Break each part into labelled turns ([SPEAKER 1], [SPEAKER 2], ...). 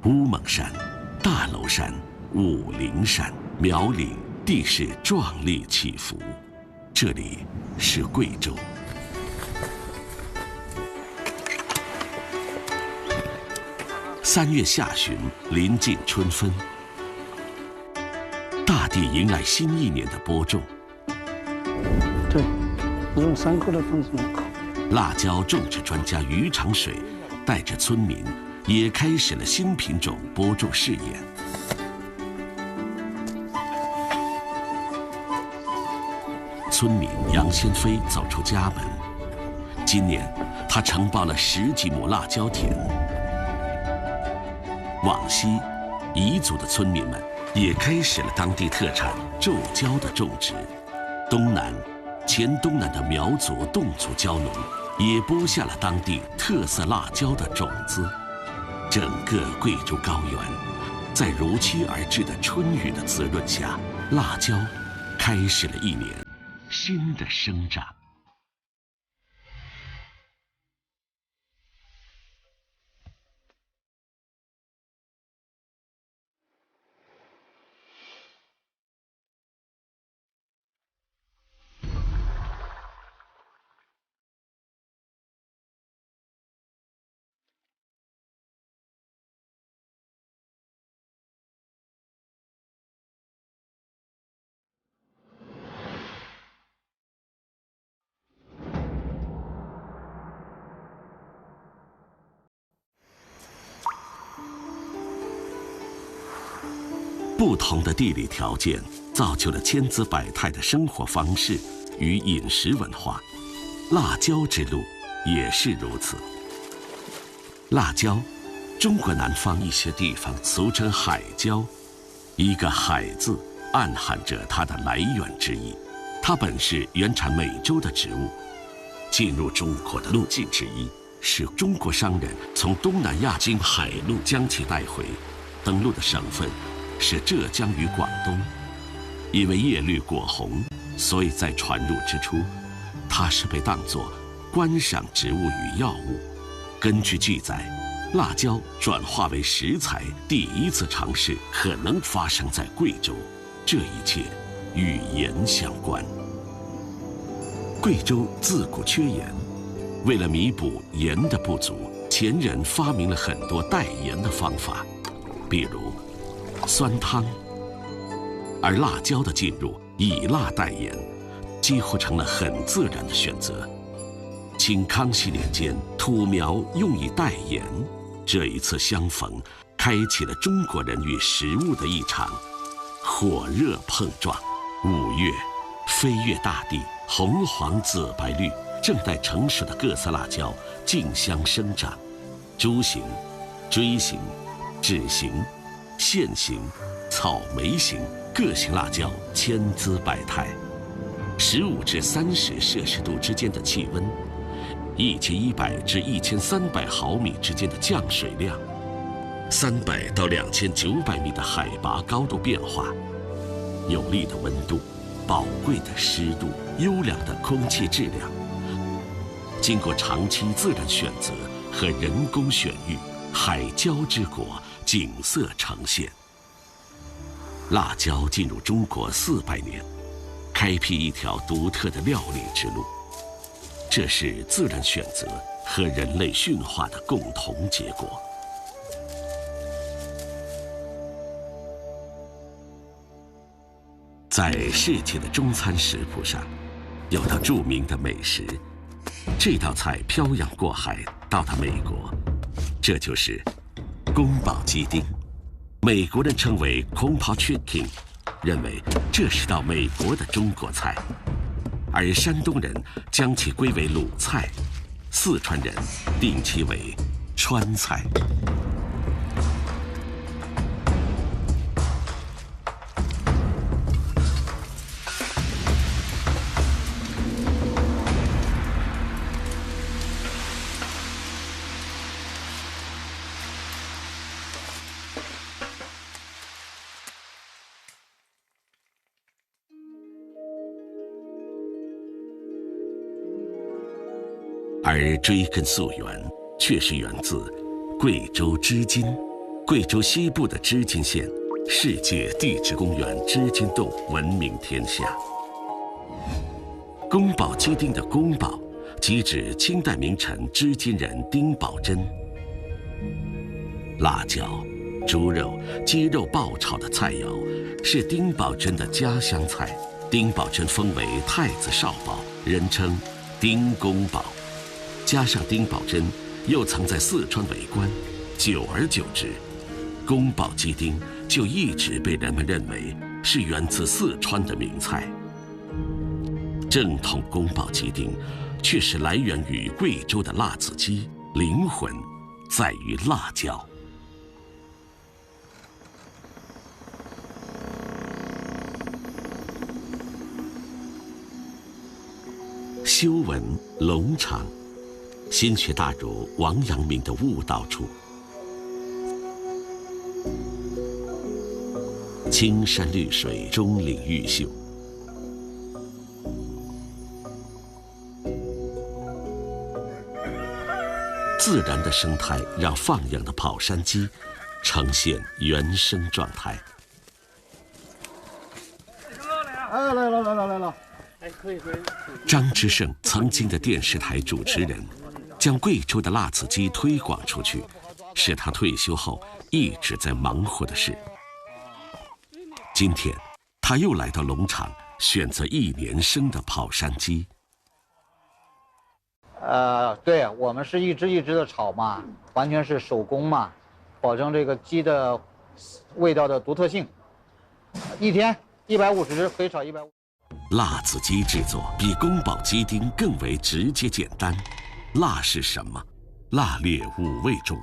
[SPEAKER 1] 乌蒙山、大娄山、武陵山、苗岭地势壮丽起伏，这里是贵州。3月下旬，临近春分，大地迎来新一年的播种。
[SPEAKER 2] 对，用3口的方式口。
[SPEAKER 1] 辣椒种植专家于长水带着村民也开始了新品种播种试验。村民杨先飞走出家门，今年他承包了10几亩辣椒田。往西，彝族的村民们也开始了当地特产皱椒的种植。东南，黔东南的苗族、侗族椒农也播下了当地特色辣椒的种子。整个贵州高原，在如期而至的春雨的滋润下，辣椒开始了一年新的生长。不同的地理条件造就了千姿百态的生活方式与饮食文化，辣椒之路也是如此。辣椒，中国南方一些地方俗称海椒，一个海字暗含着它的来源之意。它本是原产美洲的植物，进入中国的路径之一是中国商人从东南亚经海路将其带回，登陆的省份是浙江与广东。因为叶绿果红，所以在传入之初，它是被当作观赏植物与药物。根据记载，辣椒转化为食材第一次尝试可能发生在贵州，这一切与盐相关。贵州自古缺盐，为了弥补盐的不足，前人发明了很多代盐的方法，比如酸汤。而辣椒的进入以辣代盐，几乎成了很自然的选择。清康熙年间，土苗用以代盐，这一次相逢，开启了中国人与食物的一场火热碰撞。5月，飞越大地，红黄紫白绿，正待成熟的各色辣椒竞相生长。珠形、锥形、指形、线形、草莓形，各型辣椒千姿百态。15至30摄氏度之间的气温，1100至1300毫米之间的降水量，300到2900米的海拔高度变化，有利的温度，宝贵的湿度，优良的空气质量，经过长期自然选择和人工选育，海椒之国景色呈现。辣椒进入中国400年，开辟一条独特的料理之路，这是自然选择和人类驯化的共同结果。在世界的中餐食谱上，有道著名的美食，这道菜漂洋过海到达美国，这就是宫保鸡丁。美国人称为 Kung Pao Chicken， 认为这是道美国的中国菜，而山东人将其归为鲁菜，四川人定其为川菜。而追根溯源，却是源自贵州织金。贵州西部的织金县，世界地质公园织金洞闻名天下。宫保鸡丁的宫保，即指清代名臣织金人丁宝桢。辣椒、猪肉、鸡肉爆炒的菜肴，是丁宝桢的家乡菜。丁宝桢封为太子少保，人称丁公保。加上丁宝桢又曾在四川为官，久而久之，宫保鸡丁就一直被人们认为是源自四川的名菜。正统宫保鸡丁却是来源于贵州的辣子鸡，灵魂在于辣椒。修文龙场，新却大如王阳明的悟道处。青山绿水，钟灵毓秀。自然的生态让放养的跑山鸡呈现原生状态。
[SPEAKER 2] 哎，来了。哎，可以。
[SPEAKER 1] 张之胜曾经的电视台主持人，将贵州的辣子鸡推广出去，是他退休后一直在忙活的事。今天，他又来到农场，选择1年生的跑山鸡。
[SPEAKER 3] 对，我们是一只一只的炒嘛，完全是手工嘛，保证这个鸡的味道的独特性。一天150只，可以炒150。
[SPEAKER 1] 辣子鸡制作比宫保鸡丁更为直接简单。辣是什么？辣烈5味中，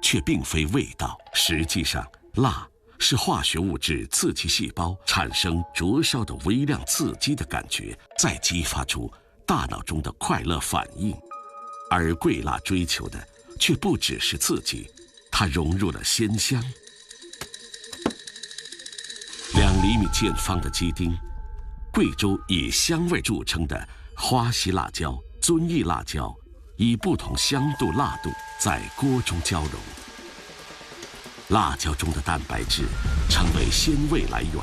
[SPEAKER 1] 却并非味道。实际上，辣是化学物质刺激细胞产生灼烧的微量刺激的感觉，再激发出大脑中的快乐反应。而贵辣追求的却不只是刺激，它融入了鲜香。2厘米见方的鸡丁，贵州以香味著称的花溪辣椒、遵义辣椒，以不同香度、辣度在锅中交融，辣椒中的蛋白质成为鲜味来源。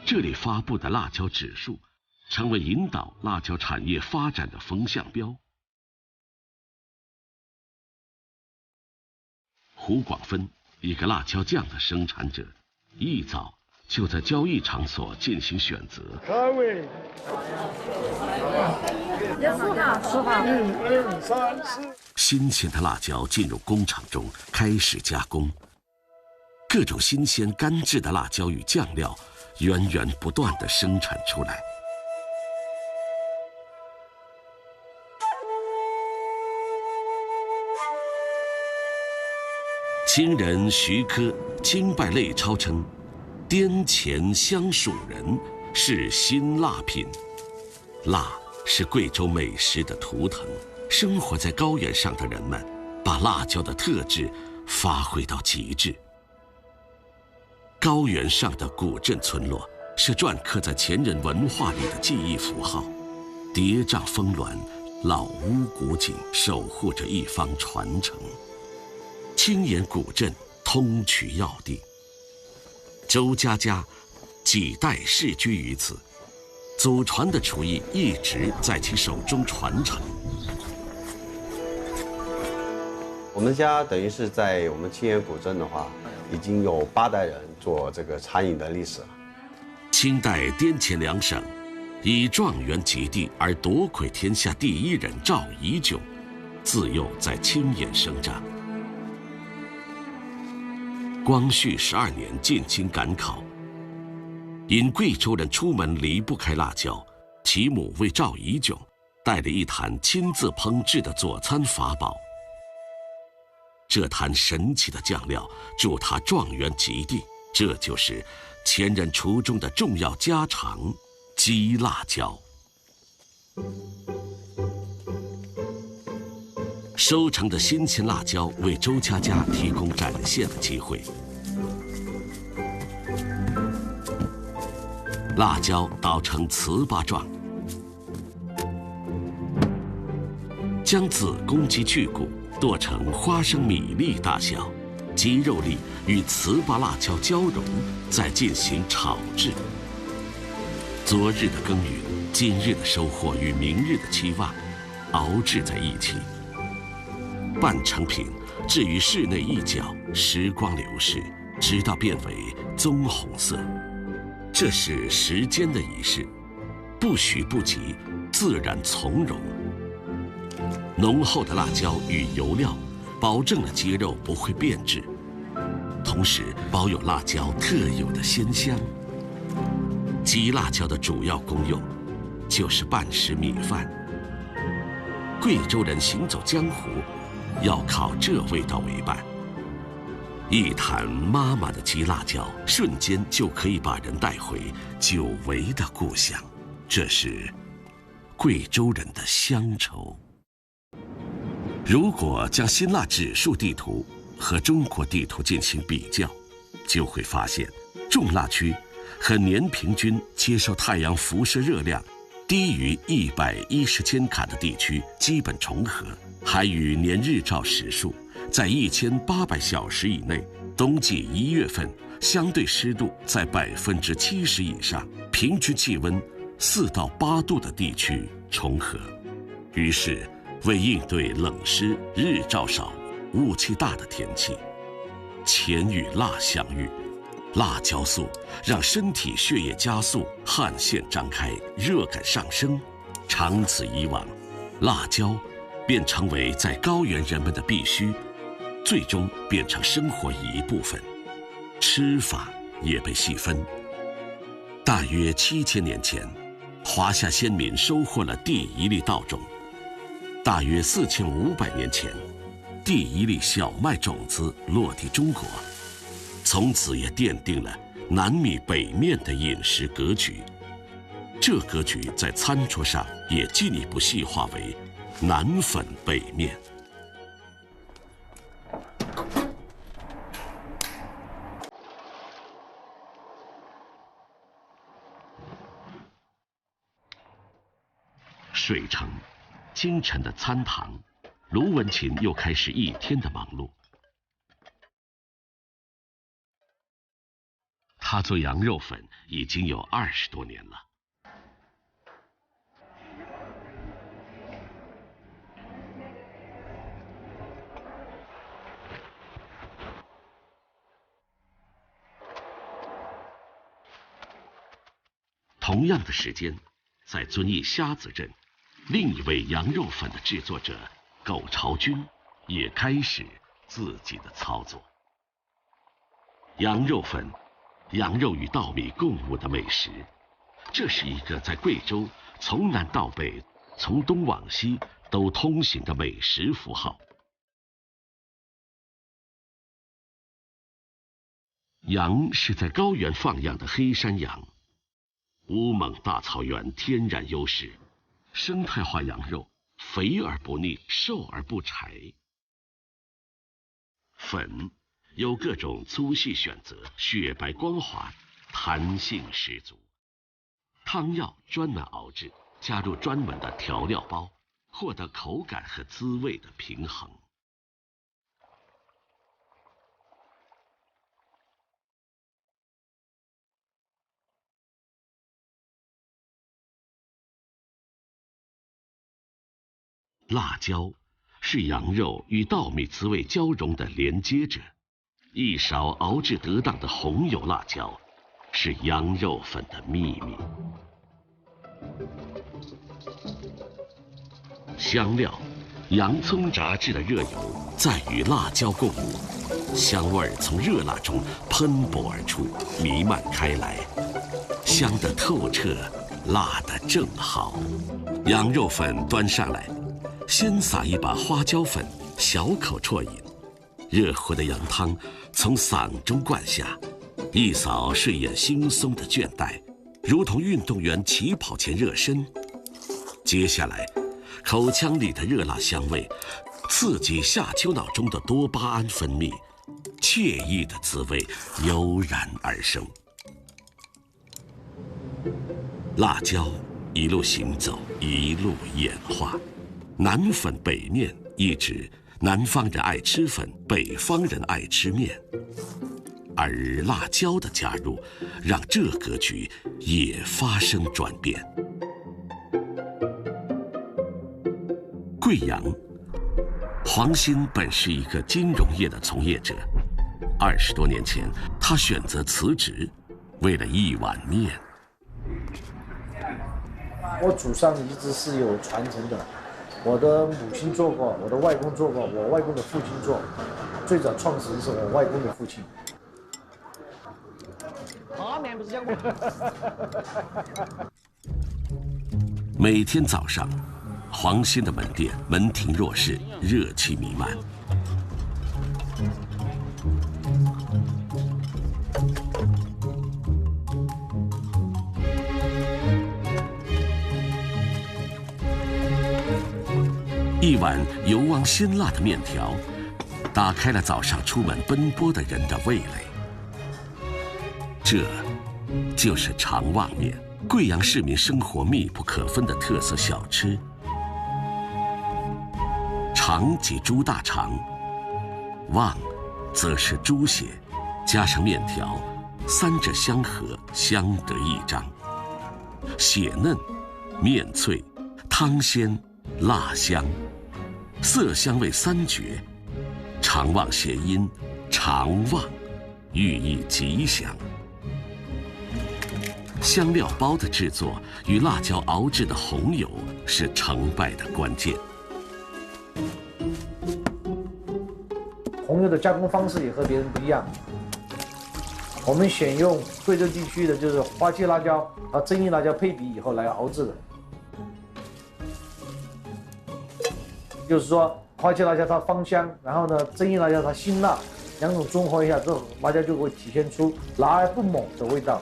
[SPEAKER 1] 这里发布的辣椒指数，成为引导辣椒产业发展的风向标。胡广芬，一个辣椒酱的生产者，一早就在交易场所进行选择。
[SPEAKER 2] 开胃。
[SPEAKER 3] 4号。
[SPEAKER 2] 1、2、3、4。
[SPEAKER 1] 新鲜的辣椒进入工厂中开始加工，各种新鲜干制的辣椒与酱料源源不断地生产出来。清人徐科清拜类钞称，滇黔湘蜀人是辛辣品。辣是贵州美食的图腾，生活在高原上的人们把辣椒的特质发挥到极致。高原上的古镇村落是篆刻在前人文化里的记忆符号，叠嶂峰峦，老屋古井，守护着一方传承。青岩古镇通衢要地，周家家几代世居于此，祖传的厨艺一直在其手中传承。
[SPEAKER 4] 我们家等于是在我们青岩古镇的话，已经有8代人做这个餐饮的历史了。
[SPEAKER 1] 清代滇黔两省以状元及第而夺魁天下第一人赵宜炯，自幼在青岩生长。光绪12年进京赶考，因贵州人出门离不开辣椒，其母为赵宜炯带了一坛亲自烹制的佐餐法宝。这坛神奇的酱料助他状元及第，这就是前人厨中的重要家常——鸡辣椒。收成的新鲜辣椒为周家家提供展现的机会。辣椒捣成糍粑状，将子公鸡去骨剁成花生米粒大小，鸡肉粒与糍粑辣椒交融，再进行炒制。昨日的耕耘、今日的收获与明日的期望熬制在一起。半成品置于室内一角，时光流逝，直到变为棕红色。这是时间的仪式，不许不急，自然从容。浓厚的辣椒与油料保证了鸡肉不会变质，同时保有辣椒特有的鲜香。鸡辣椒的主要功用就是拌食米饭。贵州人行走江湖，要靠这味道为伴。一坛妈妈的鸡辣椒，瞬间就可以把人带回久违的故乡。这是贵州人的乡愁。如果将辛辣指数地图和中国地图进行比较，就会发现，重辣区和年平均接受太阳辐射热量低于110千卡的地区基本重合，还与年日照时数在1800小时以内，冬季1月份相对湿度在70%以上，平均气温4到8度的地区重合。于是，为应对冷湿、日照少、雾气大的天气，钱与辣相遇，辣椒素让身体血液加速，汗腺张开，热感上升。长此以往，辣椒便成为在高原人们的必须，最终变成生活一部分。吃法也被细分。大约7000年前，华夏先民收获了第一粒稻种；大约4500年前，第一粒小麦种子落地中国，从此也奠定了南米北面的饮食格局。这格局在餐桌上也进一步细化为南粉北面。水城，京城的餐堂，卢文琴又开始一天的忙碌。他做羊肉粉已经有20多年了。同样的时间，在遵义虾子镇，另一位羊肉粉的制作者苟朝军也开始自己的操作。羊肉粉，羊肉与稻米共舞的美食，这是一个在贵州从南到北、从东往西都通行的美食符号。羊是在高原放养的黑山羊，乌蒙大草原天然优势，生态化羊肉，肥而不腻，瘦而不柴。粉有各种粗细选择，雪白光滑，弹性十足。汤药专门熬制，加入专门的调料包，获得口感和滋味的平衡。辣椒是羊肉与稻米滋味交融的连接者，一勺熬制得当的红油辣椒是羊肉粉的秘密。香料，洋葱炸制的热油再与辣椒共舞，香味从热辣中喷薄而出，弥漫开来，香得透彻，辣得正好。羊肉粉端上来，先撒一把花椒粉，小口啜饮，热乎的羊汤从嗓中灌下，一扫睡眼惺忪的倦怠，如同运动员起跑前热身。接下来，口腔里的热辣香味刺激下丘脑中的多巴胺分泌，惬意的滋味油然而生。辣椒一路行走，一路演化。南粉北面意指南方人爱吃粉，北方人爱吃面，而辣椒的加入让这格局也发生转变。贵阳，黄鑫本是一个金融业的从业者，20多年前他选择辞职，为了一碗面。
[SPEAKER 2] 我祖上一直是有传承的。我的母亲做过，我的外公做过，我外公的父亲做。最早创始人是我外公的父亲。面不是讲过。
[SPEAKER 1] 每天早上，黄鑫的门店门庭若市，热气弥漫。一碗油汪鲜辣的面条，打开了早上出门奔波的人的味蕾。这，就是长旺面，贵阳市民生活密不可分的特色小吃。肠即猪大肠，旺，则是猪血，加上面条，三者相合，相得益彰。血嫩，面脆，汤鲜，辣香，色香味三绝。长旺谐音长旺，寓意吉祥。香料包的制作与辣椒熬制的红油是成败的关键。
[SPEAKER 2] 红油的加工方式也和别人不一样，我们选用贵州地区的就是花旗辣椒和增益辣椒配比以后来熬制的。就是说，花旗辣椒它芳香，然后呢，增益辣椒它辛辣，两种综合一下，这种辣椒就会体现出辣而不猛的味道。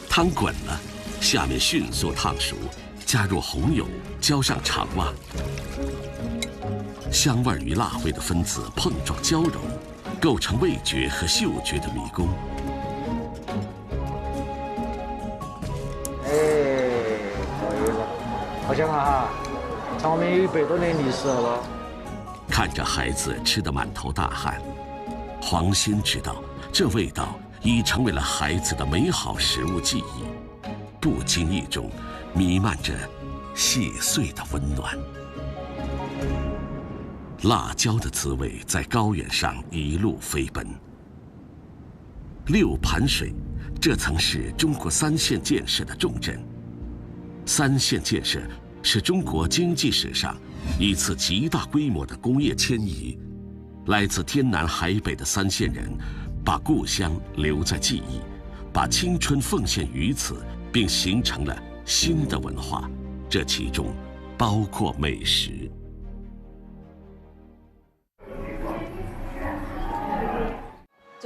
[SPEAKER 1] 汤滚了，下面迅速烫熟，加入红油，浇上长旺，香味与辣味的分子碰撞交融，构成味觉和嗅觉的迷宫。
[SPEAKER 2] 好像哈，长面有100多年历史了。
[SPEAKER 1] 看着孩子吃得满头大汗，黄鑫知道这味道已成为了孩子的美好食物记忆，不经意中弥漫着细碎的温暖。辣椒的滋味在高原上一路飞奔。六盘水，这曾是中国3线建设的重镇。3线建设是中国经济史上一次极大规模的工业迁移，来自天南海北的3线人把故乡留在记忆，把青春奉献于此，并形成了新的文化，这其中包括美食。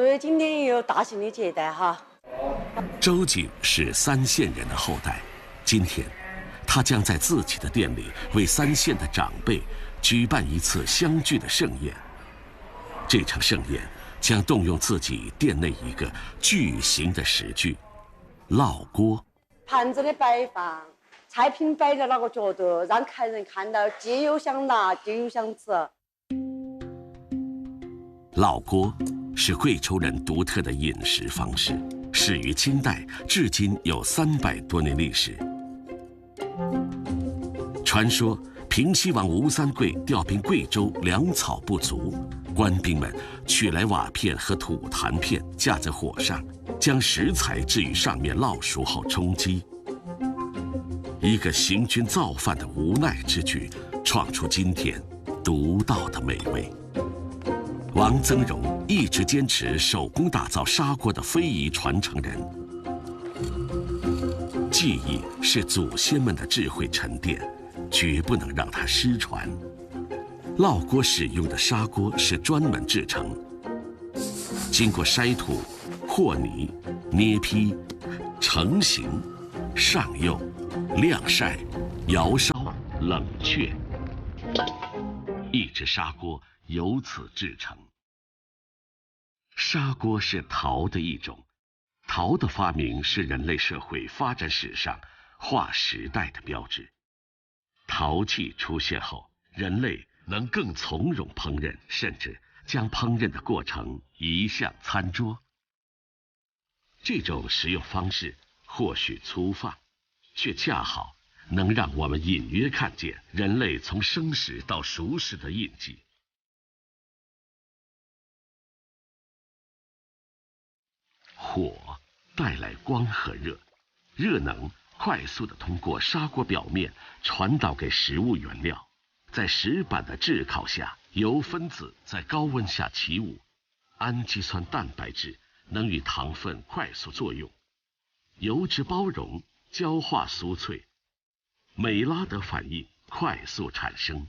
[SPEAKER 5] 所以今天也有大型的接待哈。
[SPEAKER 1] 周景是3县人的后代，今天他将在自己的店里为3县的长辈举办一次相聚的盛宴。这场盛宴将动用自己店内一个巨型的食具——烙锅。
[SPEAKER 5] 盘子的摆放，菜品摆的那个角度，让客人看到既有想拿，又有想吃。
[SPEAKER 1] 烙锅是贵州人独特的饮食方式，始于清代，至今有300多年历史。传说平西王吴三桂调兵贵州，粮草不足，官兵们取来瓦片和土坛片，架在火上，将食材置于上面烙熟后充饥。一个行军造饭的无奈之举，创出今天独到的美味。王增荣一直坚持手工打造砂锅的非遗传承人。技艺是祖先们的智慧沉淀，绝不能让它失传。烙锅使用的砂锅是专门制成，经过筛土、和泥、捏坯、成型、上釉、晾晒、窑烧、冷却，一只砂锅由此制成。砂锅是陶的一种，陶的发明是人类社会发展史上划时代的标志。陶器出现后，人类能更从容烹饪，甚至将烹饪的过程移向餐桌。这种食用方式或许粗放，却恰好能让我们隐约看见人类从生食到熟食的印记。火带来光和热，热能快速地通过砂锅表面传导给食物原料，在石板的炙烤下，油分子在高温下起舞，氨基酸蛋白质能与糖分快速作用，油脂包容，焦化酥脆，美拉德反应快速产生。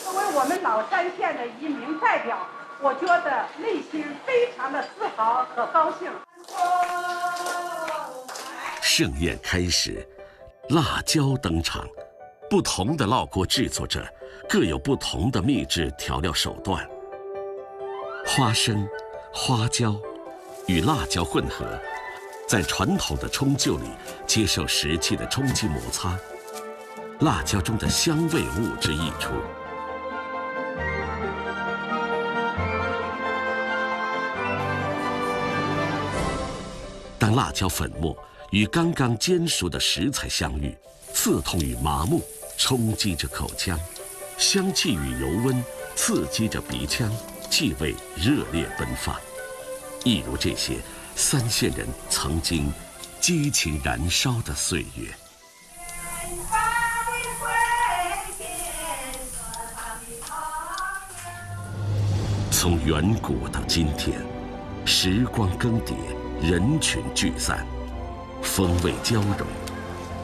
[SPEAKER 6] 作为我们老山县的一名代表，我觉得内心非常的自豪和高兴。
[SPEAKER 1] 盛宴开始，辣椒登场。不同的烙锅制作者各有不同的秘制调料手段。花生、花椒与辣椒混合，在传统的冲臼里接受实际的冲击摩擦，辣椒中的香味物质溢出。当辣椒粉末与刚刚煎熟的食材相遇，刺痛与麻木冲击着口腔，香气与油温刺激着鼻腔，气味热烈奔放。一如这些3县人曾经激情燃烧的岁月。从远古到今天，时光更迭，人群聚散，风味交融，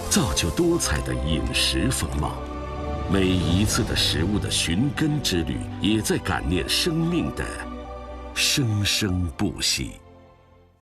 [SPEAKER 1] 造就多彩的饮食风貌。每一次的食物的寻根之旅，也在感念生命的生生不息。